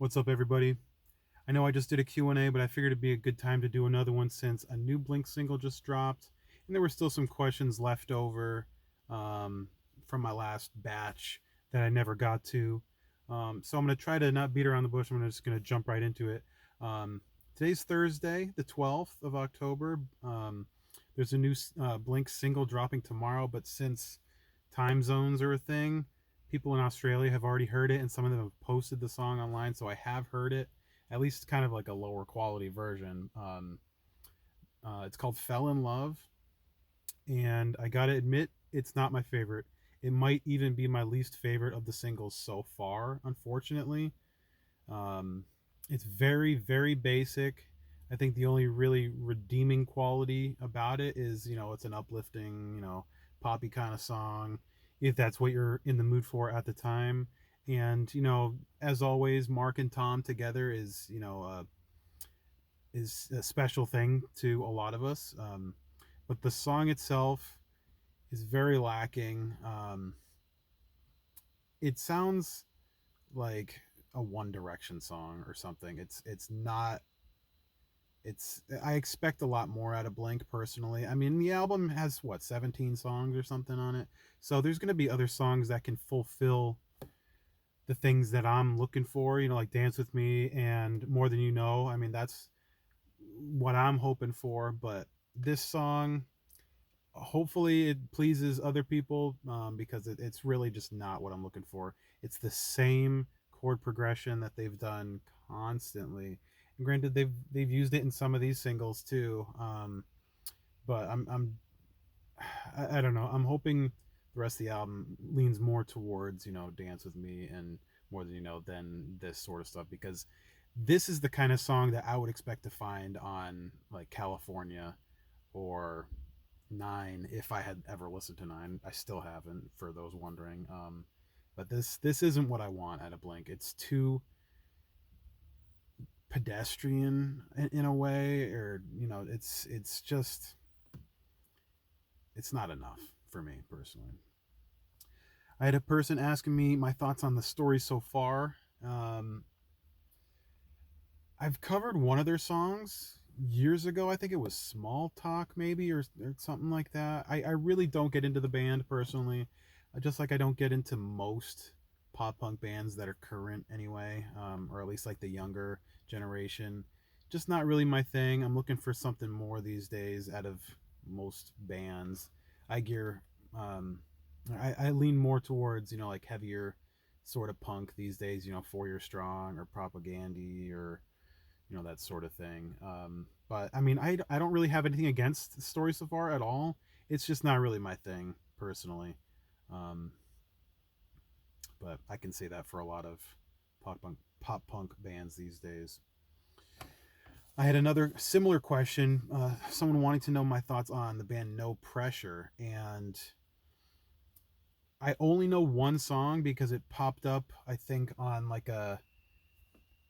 What's up, everybody? I know I just did a Q&A, but I figured it'd be a good time to do another one since a new Blink single just dropped, and there were still some questions left over um, from my last batch that I never got to. So I'm going to try to not beat around the bush. I'm just going to jump right into it. Um, Today's Thursday, the 12th of October. There's a new Blink single dropping tomorrow, but since time zones are a thing, people in Australia have already heard it, and some of them have posted the song online, so I have heard it, at least kind of like a lower quality version. It's called Fell in Love, and I gotta admit, it's not my favorite. It might even be my least favorite of the singles so far, unfortunately. Um, it's very, very basic. I think the only really redeeming quality about it is, it's an uplifting, poppy kind of song, if that's what you're in the mood for at the time. And, as always, Mark and Tom together is a special thing to a lot of us. But the song itself is very lacking. It sounds like a One Direction song or something. It's not. It's I expect a lot more out of Blink personally. I mean, the album has what 17 songs or something on it, so there's going to be other songs that can fulfill the things that I'm looking for. Like Dance with Me and More Than You Know. I mean, that's what I'm hoping for. But this song, hopefully it pleases other people, because it's really just not what I'm looking for. It's the same chord progression that they've done constantly. And granted, they've used it in some of these singles too, but I don't know. I'm hoping the rest of the album leans more towards Dance with Me and More Than You Know than this sort of stuff, because this is the kind of song that I would expect to find on like California or Nine, if I had ever listened to Nine. I still haven't, for those wondering. But this isn't what I want out of Blink. It's too pedestrian in a way, or it's just it's not enough for me personally. I had a person asking me my thoughts on the story so far. Um, I've covered one of their songs years ago. I think it was Small Talk, maybe, or something like that. I really don't get into the band personally. Just like I don't get into most pop punk bands that are current anyway, or at least like the younger generation. Just not really my thing. I'm looking for something more these days out of most bands. I gear, um, I lean more towards like heavier sort of punk these days. 4 Year Strong or Propagandy or that sort of thing. But I mean, I don't really have anything against the story so far at all. It's just not really my thing personally. Um, but I can say that for a lot of pop punk bands these days. I had another similar question. Someone wanting to know my thoughts on the band No Pressure, and I only know one song because it popped up, I think, on like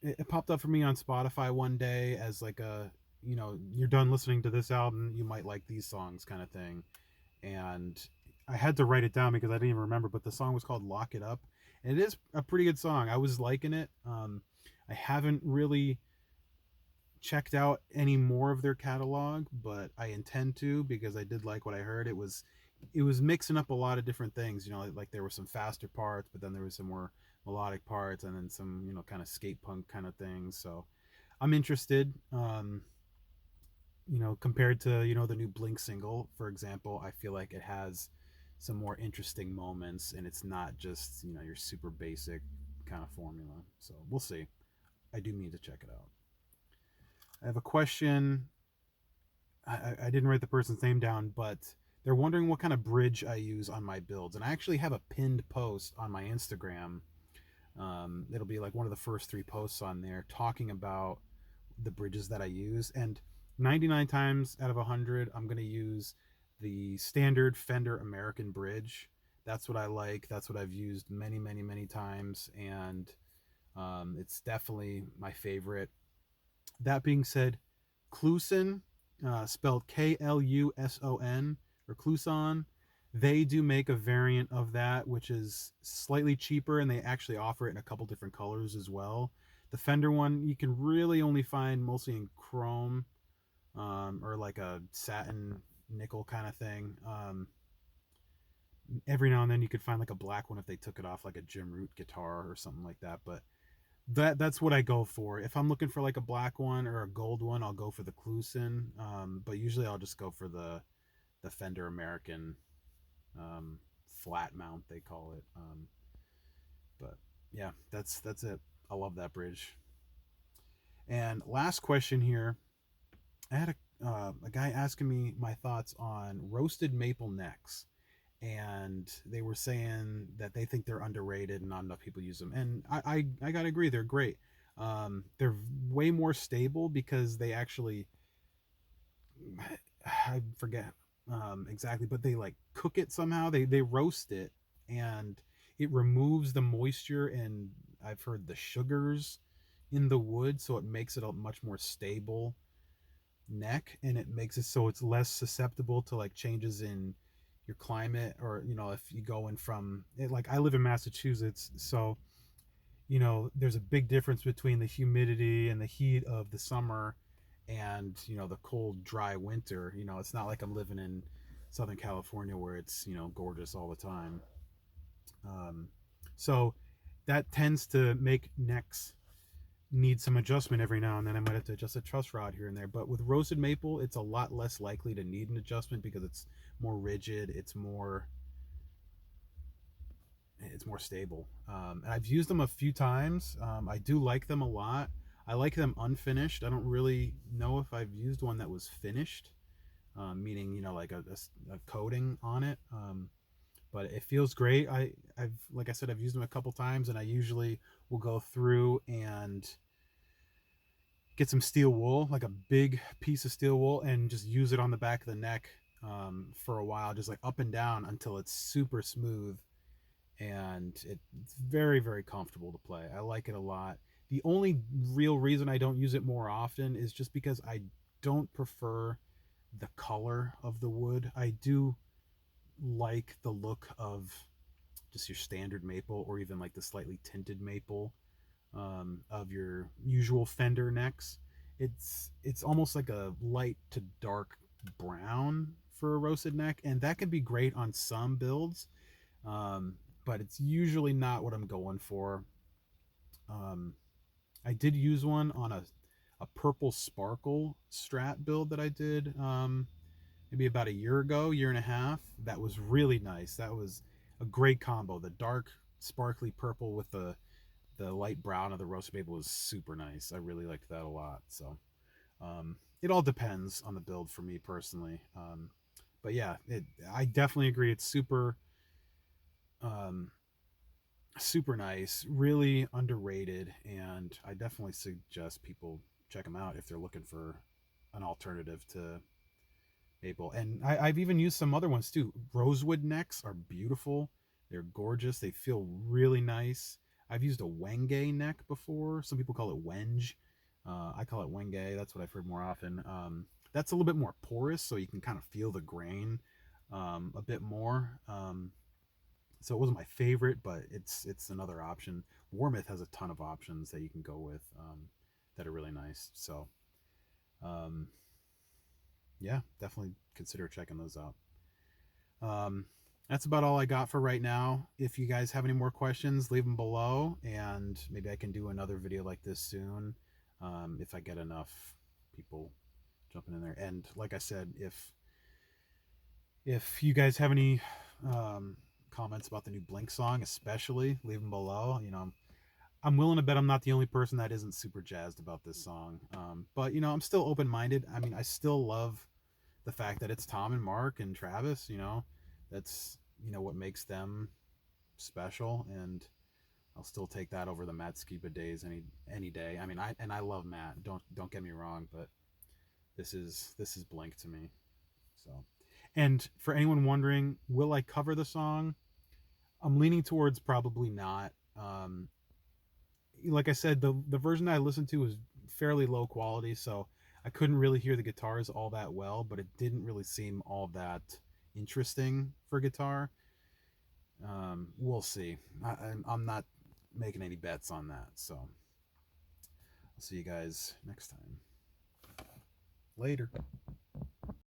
it popped up for me on Spotify one day as like a, you're done listening to this album, you might like these songs kind of thing. And I had to write it down because I didn't even remember, but the song was called Lock It Up. And it is a pretty good song. I was liking it. I haven't really checked out any more of their catalog, but I intend to because I did like what I heard. It was mixing up a lot of different things. Like there were some faster parts, but then there was some more melodic parts, and then some kind of skate punk kind of things. So I'm interested. Compared to the new Blink single, for example, I feel like it has some more interesting moments, and it's not just your super basic kind of formula. So we'll see. I do mean to check it out. I have a question. I didn't write the person's name down, but they're wondering what kind of bridge I use on my builds, and I actually have a pinned post on my Instagram. It'll be like one of the first three posts on there talking about the bridges that I use. And 99 times out of 100, I'm going to use the standard Fender American bridge. That's what I like. That's what I've used many, many, many times. And it's definitely my favorite. That being said, Kluson, spelled Kluson, or Kluson, they do make a variant of that, which is slightly cheaper, and they actually offer it in a couple different colors as well. The Fender one you can really only find mostly in chrome, or like a satin nickel kind of thing. Every now and then you could find like a black one if they took it off like a Jim Root guitar or something like that. But that's what I go for. If I'm looking for like a black one or a gold one, I'll go for the Kluson. But usually I'll just go for the Fender American, flat mount they call it. But yeah, that's it. I love that bridge. And last question here, I had a guy asking me my thoughts on roasted maple necks, and they were saying that they think they're underrated and not enough people use them. And I gotta agree, they're great. They're way more stable because they actually, I forget exactly, but they like cook it somehow. They roast it, and it removes the moisture and I've heard the sugars in the wood, so it makes it a much more stable neck, and it makes it so it's less susceptible to like changes in your climate, or if you go in from it, like I live in Massachusetts, so there's a big difference between the humidity and the heat of the summer and the cold dry winter. It's not like I'm living in Southern California where it's gorgeous all the time. um, so that tends to make necks need some adjustment every now and then. I might have to adjust a truss rod here and there. But with roasted maple, it's a lot less likely to need an adjustment because it's more rigid. It's more stable. And I've used them a few times. I do like them a lot. I like them unfinished. I don't really know if I've used one that was finished, meaning like a coating on it. But it feels great. I've like I said, I've used them a couple times, and I usually will go through and get some steel wool, like a big piece of steel wool, and just use it on the back of the neck, for a while, just like up and down until it's super smooth, and it's very, very comfortable to play. I like it a lot. The only real reason I don't use it more often is just because I don't prefer the color of the wood. I do like the look of just your standard maple, or even like the slightly tinted maple, of your usual Fender necks. It's almost like a light to dark brown for a roasted neck, and that can be great on some builds, um, but it's usually not what I'm going for. Um, I did use one on a purple sparkle Strat build that I did, maybe about a year ago, year and a half. That was really nice. That was a great combo. The dark sparkly purple with the light brown of the roasted maple was super nice. I really liked that a lot. So, it all depends on the build for me personally. But yeah, I definitely agree. It's um, super nice, really underrated, and I definitely suggest people check them out if they're looking for an alternative to maple. And I've even used some other ones too. Rosewood necks are beautiful. They're gorgeous. They feel really nice. I've used a Wenge neck before. Some people call it Wenge. I call it Wenge. That's what I've heard more often. That's a little bit more porous, so you can kind of feel the grain, a bit more. So it wasn't my favorite, but it's another option. Warmouth has a ton of options that you can go with, that are really nice. So, um, yeah, definitely consider checking those out. Um, that's about all I got for right now. If you guys have any more questions, leave them below, and maybe I can do another video like this soon, if I get enough people jumping in there. And like I said, if you guys have any, um, comments about the new Blink song, especially, leave them below. I'm willing to bet I'm not the only person that isn't super jazzed about this song. But I'm still open minded. I mean, I still love the fact that it's Tom and Mark and Travis. That's what makes them special, and I'll still take that over the Matt Skiba days any day. I mean, I love Matt. Don't get me wrong, but this is Blink to me. So, and for anyone wondering, will I cover the song? I'm leaning towards probably not. Like I said, the version I listened to was fairly low quality, so I couldn't really hear the guitars all that well, but it didn't really seem all that interesting for guitar. We'll see. I'm not making any bets on that. So, I'll see you guys next time. Later.